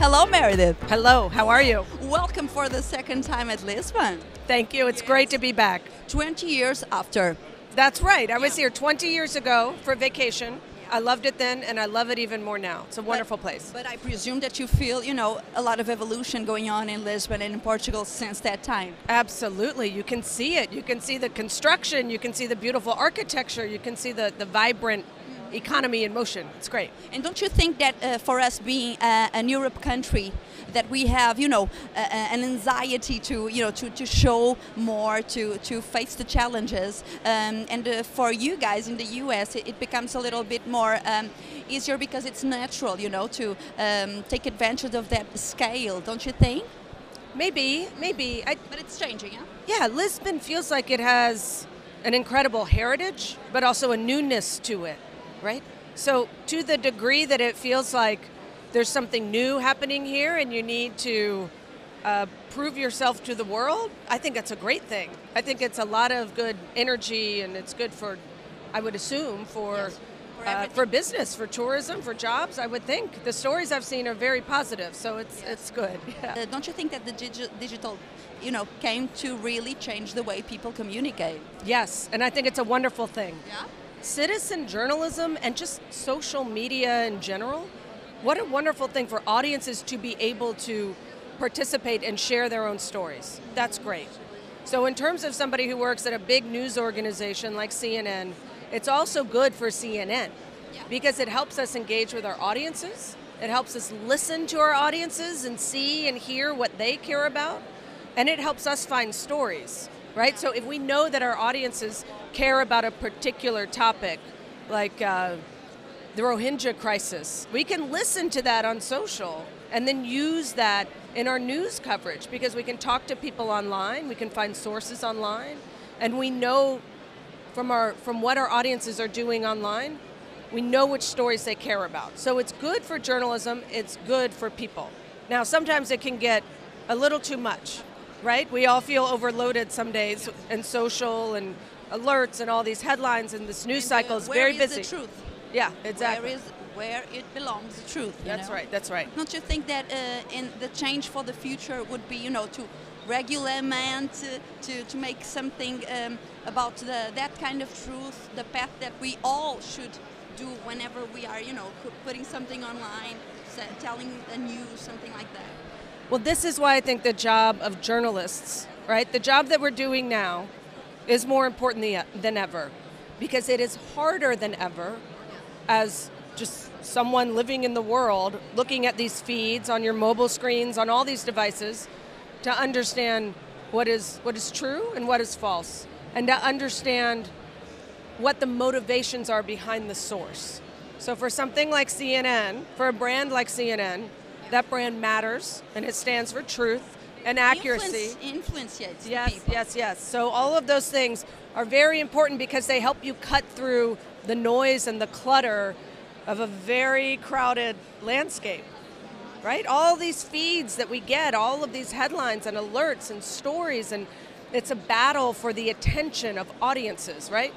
Hello, Meredith. Hello, how are you? Welcome for the second time at Lisbon. Thank you, it's great to be back. 20 years after. That's right, I was here 20 years ago for vacation. I loved it then, and I love it even more now. It's a wonderful place. But I presume that you feel, a lot of evolution going on in Lisbon and in Portugal since that time. Absolutely, you can see it. You can see the construction, you can see the beautiful architecture, you can see the vibrant economy in motion. It's great. And don't you think that for us being an Europe country, that we have, an anxiety to show more, to face the challenges, and for you guys in the U.S. it becomes a little bit more easier because it's natural, to take advantage of that scale, don't you think? Maybe. But it's changing, yeah? Yeah, Lisbon feels like it has an incredible heritage, but also a newness to it, right? So to the degree that it feels like there's something new happening here and you need to prove yourself to the world, I think that's a great thing. I think it's a lot of good energy, and it's good for, I would assume, for business, for tourism, for jobs, I would think. The stories I've seen are very positive, so it's good. Yeah. Don't you think that the digital came to really change the way people communicate? Yes, and I think it's a wonderful thing. Yeah? Citizen journalism and just social media in general, what a wonderful thing for audiences to be able to participate and share their own stories. That's great. So in terms of somebody who works at a big news organization like CNN, it's also good for CNN because it helps us engage with our audiences. It helps us listen to our audiences and see and hear what they care about. And it helps us find stories, right? So if we know that our audiences care about a particular topic, like the Rohingya crisis, we can listen to that on social and then use that in our news coverage because we can talk to people online, we can find sources online, and we know from what our audiences are doing online, we know which stories they care about. So it's good for journalism, it's good for people. Now sometimes it can get a little too much, right? We all feel overloaded some days, and social and alerts and all these headlines, and this news cycle is very busy. Where is the truth? Yeah, exactly. Where it belongs, the truth. That's right, that's right. Don't you think that in the change for the future would be, to regulate, to make something about that kind of truth, the path that we all should do whenever we are, putting something online, telling the news, something like that? Well, this is why I think the job of journalists, right, the job that we're doing now is more important than ever, because it is harder than ever as just someone living in the world, looking at these feeds on your mobile screens, on all these devices, to understand what is true and what is false, and to understand what the motivations are behind the source. So for something like CNN, for a brand like CNN, that brand matters, and it stands for truth and accuracy. Influence yes, yes. So all of those things are very important because they help you cut through the noise and the clutter of a very crowded landscape, right? All these feeds that we get, all of these headlines and alerts and stories, and it's a battle for the attention of audiences, right?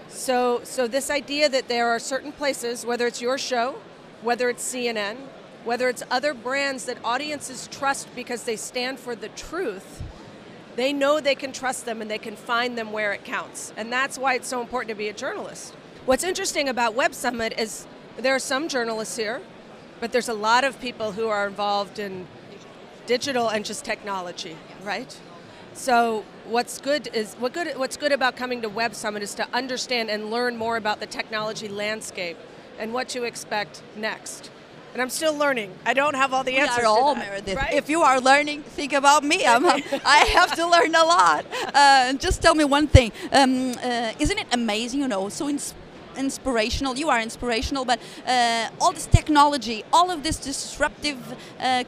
So this idea that there are certain places, whether it's your show, whether it's CNN, whether it's other brands that audiences trust because they stand for the truth, they know they can trust them and they can find them where it counts. And that's why it's so important to be a journalist. What's interesting about Web Summit is there are some journalists here, but there's a lot of people who are involved in digital and just technology, right? So what's good about coming to Web Summit is to understand and learn more about the technology landscape and what to expect next. And I'm still learning. I don't have all the answers. We are all, to that, Meredith. right? If you are learning, think about me. I have to learn a lot. Just tell me one thing. Isn't it amazing, so inspirational? You are inspirational, but all this technology, all of this disruptive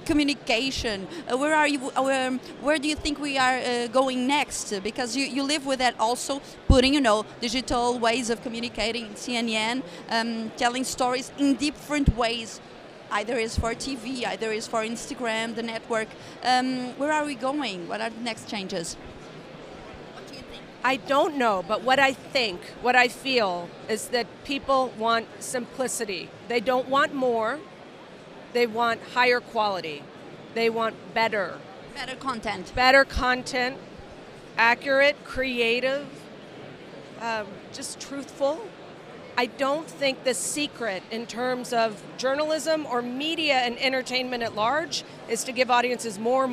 communication, where do you think we are going next? Because you live with that also, putting, digital ways of communicating in CNN, telling stories in different ways. Either is for TV, either is for Instagram, the network. Where are we going? What are the next changes? What do you think? I don't know, but what I feel is that people want simplicity. They don't want more. They want higher quality. They want better content, accurate, creative, just truthful. I don't think the secret in terms of journalism or media and entertainment at large is to give audiences more.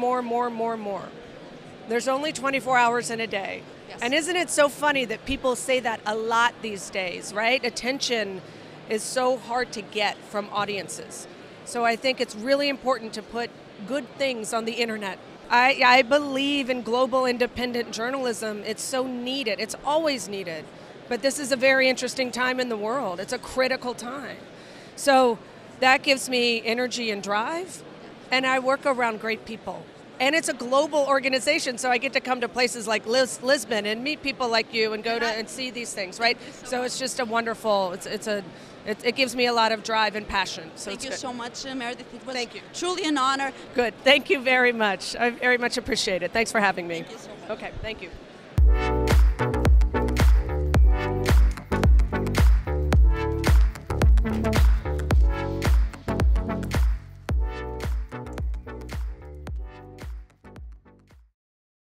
There's only 24 hours in a day. Yes. And isn't it so funny that people say that a lot these days, right? Attention is so hard to get from audiences. So I think it's really important to put good things on the internet. I believe in global independent journalism. It's so needed. It's always needed. But this is a very interesting time in the world. It's a critical time. So that gives me energy and drive. And I work around great people. And it's a global organization, so I get to come to places like Lisbon and meet people like you and go to and see these things, right? So it's just a wonderful, it gives me a lot of drive and passion. So Thank you so much, Meredith. It was Thank you. Truly an honor. Good. Thank you very much. I very much appreciate it. Thanks for having me. Thank you so much. Okay, thank you.